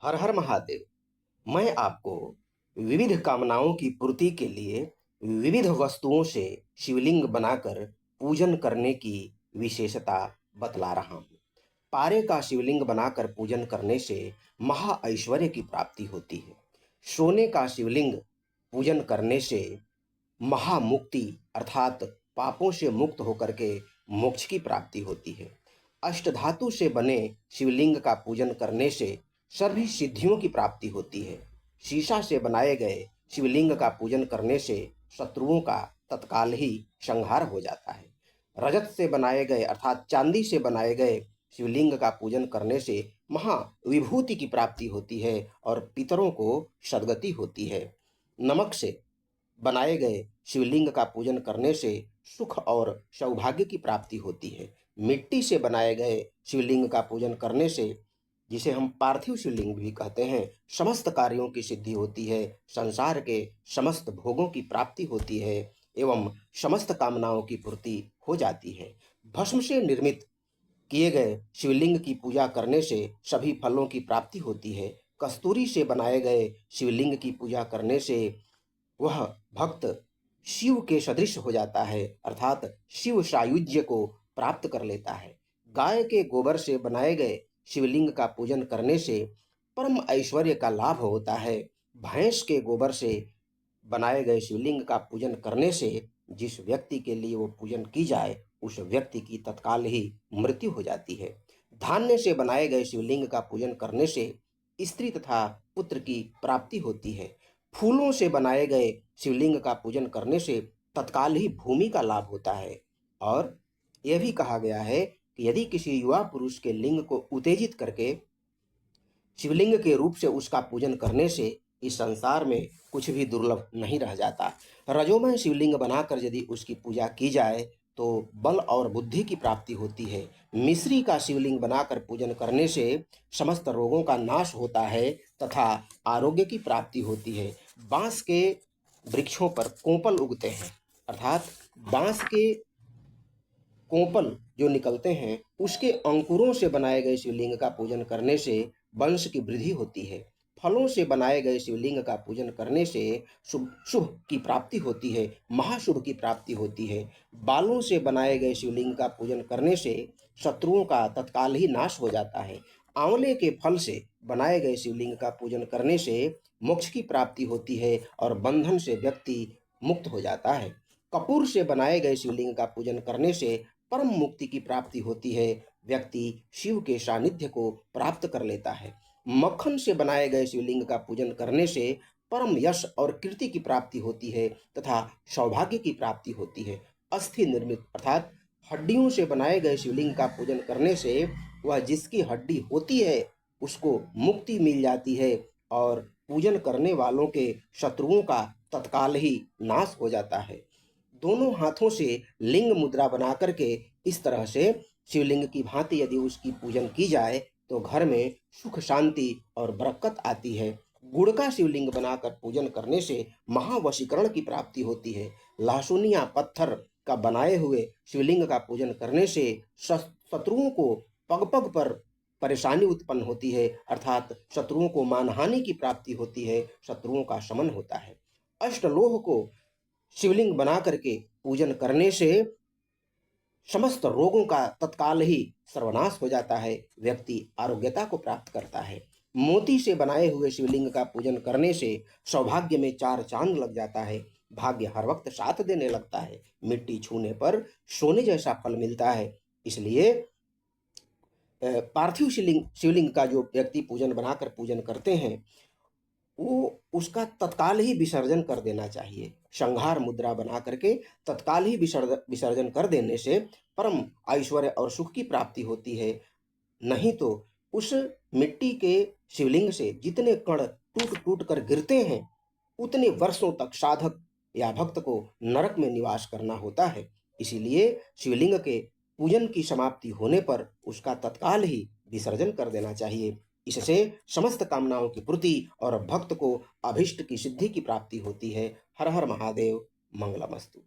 हर हर महादेव। मैं आपको विविध कामनाओं की पूर्ति के लिए विविध वस्तुओं से शिवलिंग बनाकर पूजन करने की विशेषता बतला रहा हूँ। पारे का शिवलिंग बनाकर पूजन करने से महा ऐश्वर्य की प्राप्ति होती है। सोने का शिवलिंग पूजन करने से महामुक्ति अर्थात पापों से मुक्त होकर के मोक्ष की प्राप्ति होती है। अष्टधातु से बने शिवलिंग का पूजन करने से सभी सिद्धियों की प्राप्ति होती है। शीशा से बनाए गए शिवलिंग का पूजन करने से शत्रुओं का तत्काल ही संहार हो जाता है। रजत से बनाए गए अर्थात चांदी से बनाए गए शिवलिंग का पूजन करने से महाविभूति की प्राप्ति होती है और पितरों को सद्गति होती है। नमक से बनाए गए शिवलिंग का पूजन करने से सुख और सौभाग्य की प्राप्ति होती है। मिट्टी से बनाए गए शिवलिंग का पूजन करने से, जिसे हम पार्थिव शिवलिंग भी कहते हैं, समस्त कार्यों की सिद्धि होती है, संसार के समस्त भोगों की प्राप्ति होती है एवं समस्त कामनाओं की पूर्ति हो जाती है। भस्म से निर्मित किए गए शिवलिंग की पूजा करने से सभी फलों की प्राप्ति होती है। कस्तूरी से बनाए गए शिवलिंग की पूजा करने से वह भक्त शिव के सदृश हो जाता है अर्थात शिव सायुज्य को प्राप्त कर लेता है। गाय के गोबर से बनाए गए शिवलिंग का पूजन करने से परम ऐश्वर्य का लाभ होता है। भैंस के गोबर से बनाए गए शिवलिंग का पूजन करने से जिस व्यक्ति के लिए वो पूजन की जाए उस व्यक्ति की तत्काल ही मृत्यु हो जाती है। धान्य से बनाए गए शिवलिंग का पूजन करने से स्त्री तथा पुत्र की प्राप्ति होती है। फूलों से बनाए गए शिवलिंग का पूजन करने से तत्काल ही भूमि का लाभ होता है। और यह भी कहा गया है कि यदि किसी युवा पुरुष के लिंग को उत्तेजित करके शिवलिंग के रूप से उसका पूजन करने से इस संसार में कुछ भी दुर्लभ नहीं रह जाता। रजोमय शिवलिंग बनाकर यदि उसकी पूजा की जाए तो बल और बुद्धि की प्राप्ति होती है। मिश्री का शिवलिंग बनाकर पूजन करने से समस्त रोगों का नाश होता है तथा आरोग्य की प्राप्ति होती है। बांस के वृक्षों पर कोंपल उगते हैं अर्थात बांस के कोंपल जो निकलते हैं उसके अंकुरों से बनाए गए शिवलिंग का पूजन करने से वंश की वृद्धि होती है। फलों से बनाए गए शिवलिंग का पूजन करने से शुभ शुभ की प्राप्ति होती है, महाशुभ की प्राप्ति होती है। बालों से बनाए गए शिवलिंग का पूजन करने से शत्रुओं का तत्काल ही नाश हो जाता है। आंवले के फल से बनाए गए शिवलिंग का पूजन करने से मोक्ष की प्राप्ति होती है और बंधन से व्यक्ति मुक्त हो जाता है। कपूर से बनाए गए शिवलिंग का पूजन करने से परम मुक्ति की प्राप्ति होती है, व्यक्ति शिव के सानिध्य को प्राप्त कर लेता है। मक्खन से बनाए गए शिवलिंग का पूजन करने से परम यश और कीर्ति की प्राप्ति होती है तथा सौभाग्य की प्राप्ति होती है। अस्थि निर्मित अर्थात हड्डियों से बनाए गए शिवलिंग का पूजन करने से वह जिसकी हड्डी होती है उसको मुक्ति मिल जाती है और पूजन करने वालों के शत्रुओं का तत्काल ही नाश हो जाता है। दोनों हाथों से लिंग मुद्रा बना करके इस तरह से शिवलिंग की भांति यदि उसकी पूजन की जाए तो घर में सुख शांति और बरकत आती है। गुड़ का शिवलिंग बनाकर पूजन करने से महावशीकरण की प्राप्ति होती है। लहसुनिया पत्थर का बनाए हुए शिवलिंग का पूजन करने से शत्रुओं को पग पग पर परेशानी उत्पन्न होती है अर्थात शत्रुओं को मानहानि की प्राप्ति होती है, शत्रुओं का शमन होता है। अष्टलोह को शिवलिंग बना करके पूजन करने से समस्त रोगों का तत्काल ही सर्वनाश हो जाता है, व्यक्ति आरोग्यता को प्राप्त करता है। मोती से बनाए हुए शिवलिंग का पूजन करने से सौभाग्य में चार चांद लग जाता है, भाग्य हर वक्त साथ देने लगता है, मिट्टी छूने पर सोने जैसा फल मिलता है। इसलिए पार्थिव शिवलिंग का जो व्यक्ति पूजन बनाकर पूजन करते हैं वो उसका तत्काल ही विसर्जन कर देना चाहिए। संहार मुद्रा बना करके तत्काल ही विसर्जन कर देने से परम ऐश्वर्य और सुख की प्राप्ति होती है। नहीं तो उस मिट्टी के शिवलिंग से जितने कण टूट टूट कर गिरते हैं उतने वर्षों तक साधक या भक्त को नरक में निवास करना होता है। इसीलिए शिवलिंग के पूजन की समाप्ति होने पर उसका तत्काल ही विसर्जन कर देना चाहिए। इससे समस्त कामनाओं की पूर्ति और भक्त को अभिष्ट की सिद्धि की प्राप्ति होती है। हर हर महादेव। मंगलमस्तु।